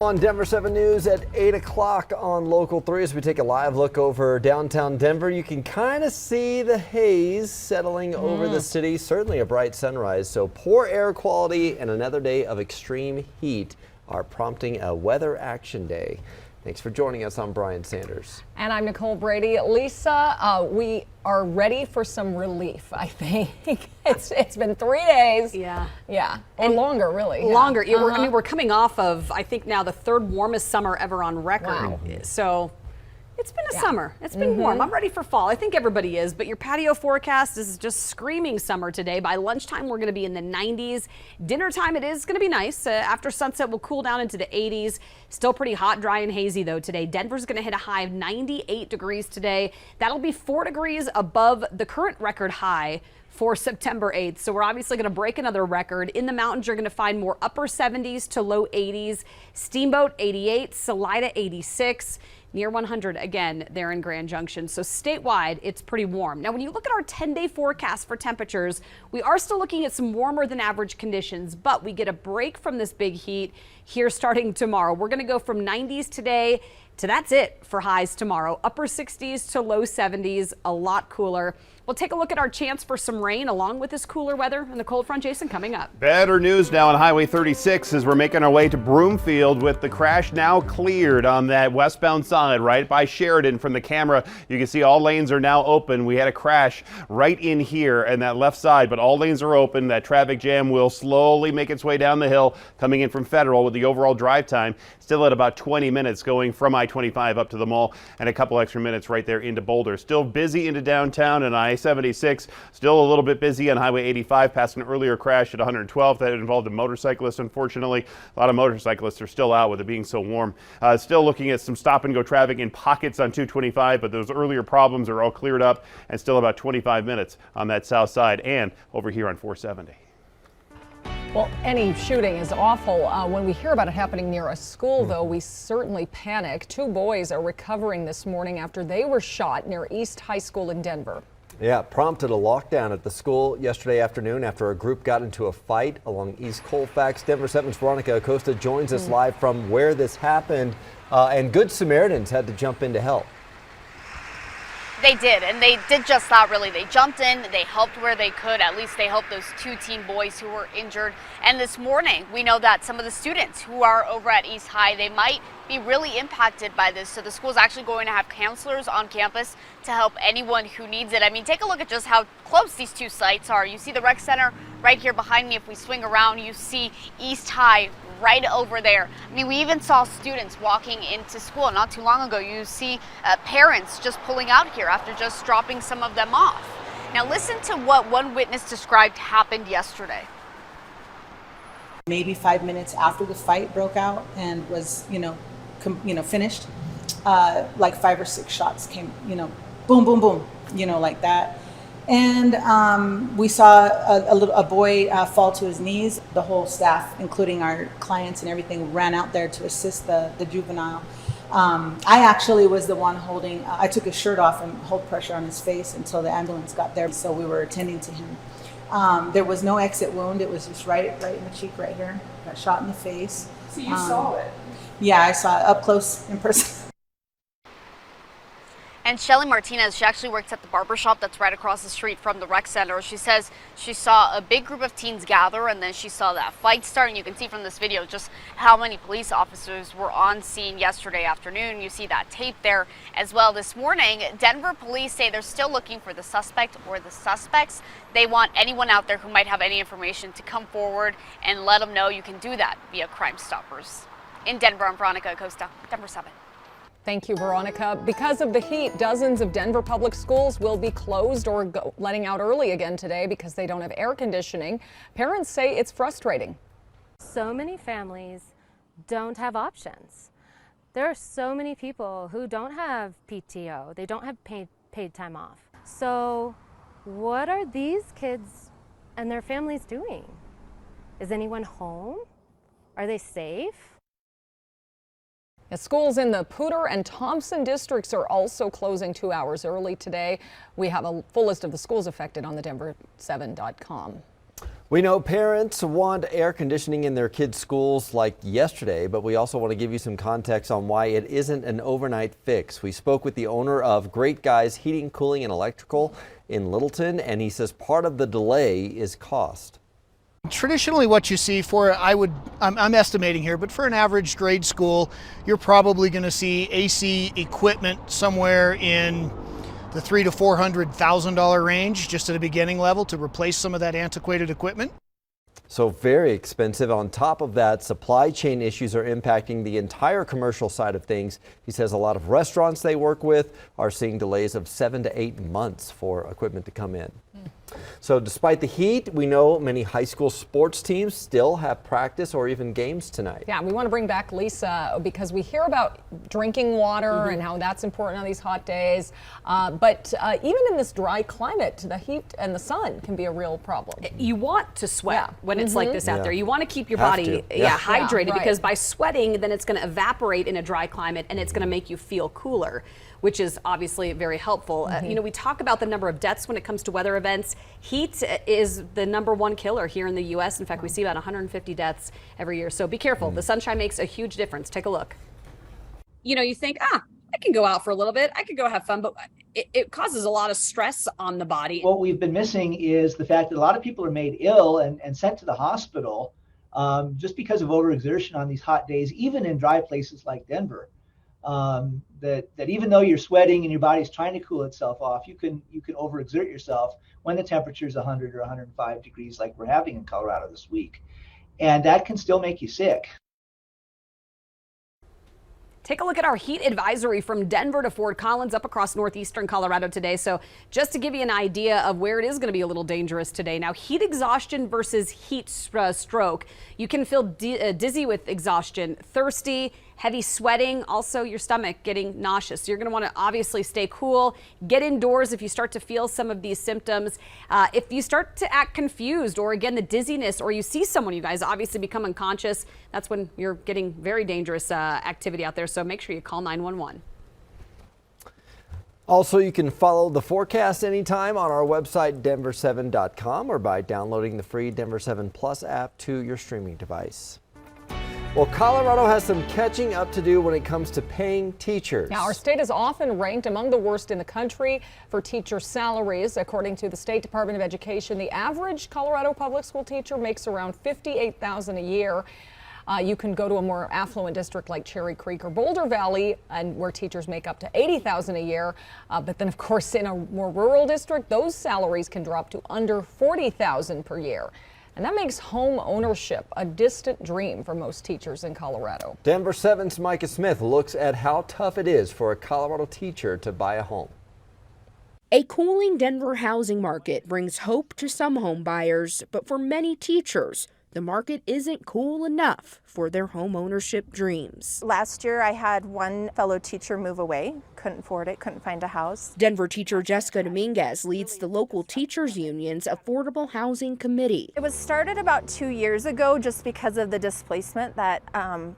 On Denver 7 News at 8 o'clock on Local 3 as we take a live look over downtown Denver. You can kind of see the haze settling over the city. Certainly a bright sunrise. So poor air quality and another day of extreme heat are prompting a weather action day. Thanks for joining us. I'm Brian Sanders. And I'm Nicole Brady. Lisa, we are ready for some relief, I think. It's been 3 days. Yeah. Or longer, really. Longer. I mean, we're coming off of, I think now the third warmest summer ever on record. Wow. So it's been a summer. It's been warm. I'm ready for fall. I think everybody is, but your patio forecast is just screaming summer today. By lunchtime, we're going to be in the 90s. Dinner time, it is going to be nice. After sunset, we'll cool down into the 80s. Still pretty hot, dry, and hazy, though, today. Denver's going to hit a high of 98 degrees today. That'll be 4 degrees above the current record high for September 8th. So we're obviously going to break another record. In the mountains, you're going to find more upper 70s to low 80s. Steamboat, 88. Salida, 86. Near 100 again there in Grand Junction. So statewide, it's pretty warm. Now, when you look at our 10-day forecast for temperatures, we are still looking at some warmer than average conditions, but we get a break from this big heat here starting tomorrow. We're going to go from 90s today to that's it for highs tomorrow. Upper 60s to low 70s, a lot cooler. We'll take a look at our chance for some rain along with this cooler weather and the cold front, Jason, coming up. Better news now on Highway 36 as we're making our way to Broomfield with the crash now cleared on that westbound side right by Sheridan. From the camera, you can see all lanes are now open. We had a crash right in here and that left side, but all lanes are open. That traffic jam will slowly make its way down the hill coming in from Federal with the overall drive time still at about 20 minutes going from I-25 up to the mall and a couple extra minutes right there into Boulder. Still busy into downtown and I-76. Still a little bit busy on Highway 85 past an earlier crash at 112 that involved a motorcyclist. Unfortunately, a lot of motorcyclists are still out with it being so warm. Still looking at some stop and go traffic in pockets on 225, but those earlier problems are all cleared up and still about 25 minutes on that south side and over here on 470. Well, any shooting is awful. When we hear about it happening near a school, though, we certainly panic. 2 boys are recovering this morning after they were shot near East High School in Denver. Yeah, it prompted a lockdown at the school yesterday afternoon after a group got into a fight along East Colfax. Denver 7's Veronica Acosta joins us live from where this happened, and Good Samaritans had to jump in to help. They did, and they did just that, really. They jumped in, they helped where they could. At least they helped those 2 teen boys who were injured. And this morning, we know that some of the students who are over at East High, they might be really impacted by this. So the school's actually going to have counselors on campus to help anyone who needs it. I mean, take a look at just how close these 2 sites are. You see the rec center right here behind me. If we swing around, you see East High right over there. I mean, we even saw students walking into school not too long ago. You see parents just pulling out here after just dropping some of them off. Now listen to what one witness described happened yesterday. Maybe 5 minutes after the fight broke out and was, finished, like 5 or 6 shots came, boom, boom, boom, like that. And we saw a boy fall to his knees. The whole staff, including our clients and everything, ran out there to assist the juvenile. I actually was the one holding, I took his shirt off and hold pressure on his face until the ambulance got there. So we were attending to him. There was no exit wound. It was just right in the cheek right here. Got shot in the face. So you saw it? Yeah, I saw it up close in person. And Shelly Martinez, she actually works at the barbershop that's right across the street from the rec center. She says she saw a big group of teens gather and then she saw that fight start. And you can see from this video just how many police officers were on scene yesterday afternoon. You see that tape there as well this morning. Denver police say they're still looking for the suspect or the suspects. They want anyone out there who might have any information to come forward and let them know. You can do that via Crime Stoppers. In Denver, I'm Veronica Acosta, Denver 7. Thank you, Veronica. Because of the heat, dozens of Denver public schools will be closed or letting out early again today because they don't have air conditioning. Parents say it's frustrating. So many families don't have options. There are so many people who don't have PTO. They don't have paid time off. So what are these kids and their families doing? Is anyone home? Are they safe? Schools in the Poudre and Thompson districts are also closing 2 hours early today. We have a full list of the schools affected on the Denver7.com. We know parents want air conditioning in their kids' schools like yesterday, but we also want to give you some context on why it isn't an overnight fix. We spoke with the owner of Great Guys Heating, Cooling and Electrical in Littleton, and he says part of the delay is cost. Traditionally what you see for, I'm estimating here, but for an average grade school, you're probably going to see AC equipment somewhere in the $300,000 to $400,000 range, just at a beginning level, to replace some of that antiquated equipment. So very expensive. On top of that, supply chain issues are impacting the entire commercial side of things. He says a lot of restaurants they work with are seeing delays of 7 to 8 months for equipment to come in. So despite the heat, we know many high school sports teams still have practice or even games tonight. Yeah, we want to bring back Lisa because we hear about drinking water and how that's important on these hot days. But even in this dry climate, the heat and the sun can be a real problem. You want to sweat when it's like this out there. You want to keep your Have body to. Yeah. hydrated, right. because by sweating, then it's going to evaporate in a dry climate and it's going to make you feel cooler, which is obviously very helpful. You know, we talk about the number of deaths when it comes to weather events. Heat is the #1 killer here in the U.S. In fact, we see about 150 deaths every year. So be careful. The sunshine makes a huge difference. Take a look. You know, you think, I can go out for a little bit. I could go have fun, but it causes a lot of stress on the body. What we've been missing is the fact that a lot of people are made ill and sent to the hospital just because of overexertion on these hot days, even in dry places like Denver. That even though you're sweating and your body's trying to cool itself off, you can overexert yourself when the temperature is 100 or 105 degrees like we're having in Colorado this week. And that can still make you sick. Take a look at our heat advisory from Denver to Fort Collins up across northeastern Colorado today. So just to give you an idea of where it is going to be a little dangerous today. Now, heat exhaustion versus heat stroke. You can feel dizzy with exhaustion, thirsty, heavy sweating, also your stomach getting nauseous. So you're going to want to obviously stay cool, get indoors if you start to feel some of these symptoms. If you start to act confused, or again, the dizziness, or you see someone, you guys obviously become unconscious, that's when you're getting very dangerous activity out there. So make sure you call 911. Also, you can follow the forecast anytime on our website, denver7.com, or by downloading the free Denver 7 Plus app to your streaming device. Well, Colorado has some catching up to do when it comes to paying teachers. Now, our state is often ranked among the worst in the country for teacher salaries. According to the State Department of Education, the average Colorado public school teacher makes around $58,000 a year. You can go to a more affluent district like Cherry Creek or Boulder Valley, and where teachers make up to $80,000 a year. But then, of course, in a more rural district, those salaries can drop to under $40,000 per year. And that makes home ownership a distant dream for most teachers in Colorado. Denver 7's Micah Smith looks at how tough it is for a Colorado teacher to buy a home. A cooling Denver housing market brings hope to some home buyers, but for many teachers, the market isn't cool enough for their home ownership dreams. Last year, I had one fellow teacher move away, couldn't afford it, couldn't find a house. Denver teacher Jessica Dominguez leads the local teachers union's Affordable Housing Committee. It was started about 2 years ago just because of the displacement that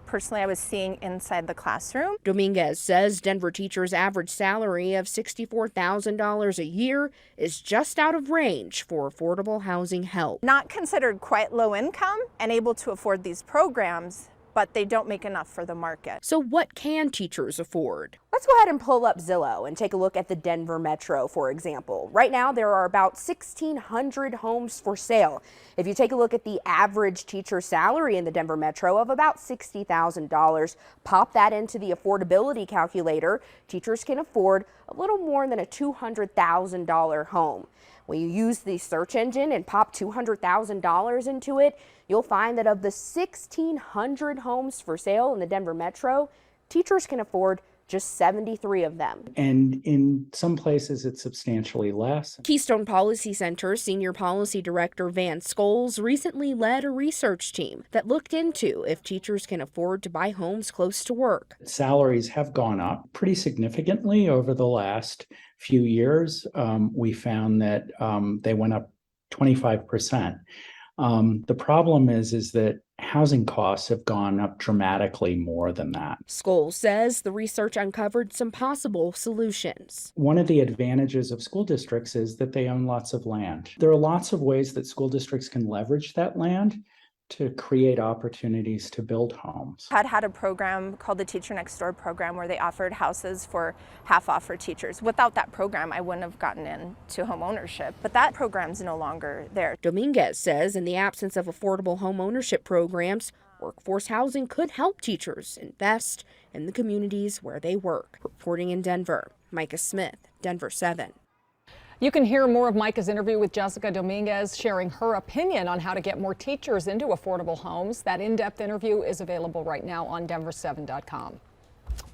personally I was seeing inside the classroom. Dominguez says Denver teachers' average salary of $64,000 a year is just out of range for affordable housing help. Not considered quite low income and able to afford these programs, but they don't make enough for the market. So what can teachers afford? Let's go ahead and pull up Zillow and take a look at the Denver Metro, for example. Right now, there are about 1,600 homes for sale. If you take a look at the average teacher salary in the Denver Metro of about $60,000, pop that into the affordability calculator, teachers can afford a little more than a $200,000 home. When you use the search engine and pop $200,000 into it, you'll find that of the 1,600 homes for sale in the Denver Metro, teachers can afford just 73 of them. And in some places, it's substantially less. Keystone Policy Center Senior Policy Director Van Scholes recently led a research team that looked into if teachers can afford to buy homes close to work. Salaries have gone up pretty significantly over the last few years. We found that they went up 25%. The problem is that housing costs have gone up dramatically more than that. Scholes says the research uncovered some possible solutions. One of the advantages of school districts is that they own lots of land. There are lots of ways that school districts can leverage that land to create opportunities to build homes. I had a program called the Teacher Next Door program where they offered houses for half off for teachers. Without that program, I wouldn't have gotten into home ownership, but that program's no longer there. Dominguez says in the absence of affordable home ownership programs, workforce housing could help teachers invest in the communities where they work. Reporting in Denver, Micah Smith, Denver 7. You can hear more of Micah's interview with Jessica Dominguez, sharing her opinion on how to get more teachers into affordable homes. That in-depth interview is available right now on Denver7.com.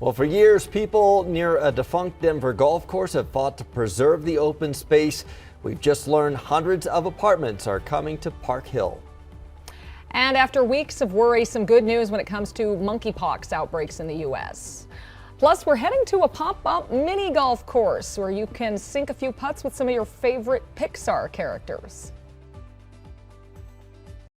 Well, for years, people near a defunct Denver golf course have fought to preserve the open space. We've just learned hundreds of apartments are coming to Park Hill. And after weeks of worry, some good news when it comes to monkeypox outbreaks in the U.S. Plus, we're heading to a pop-up mini golf course where you can sink a few putts with some of your favorite Pixar characters.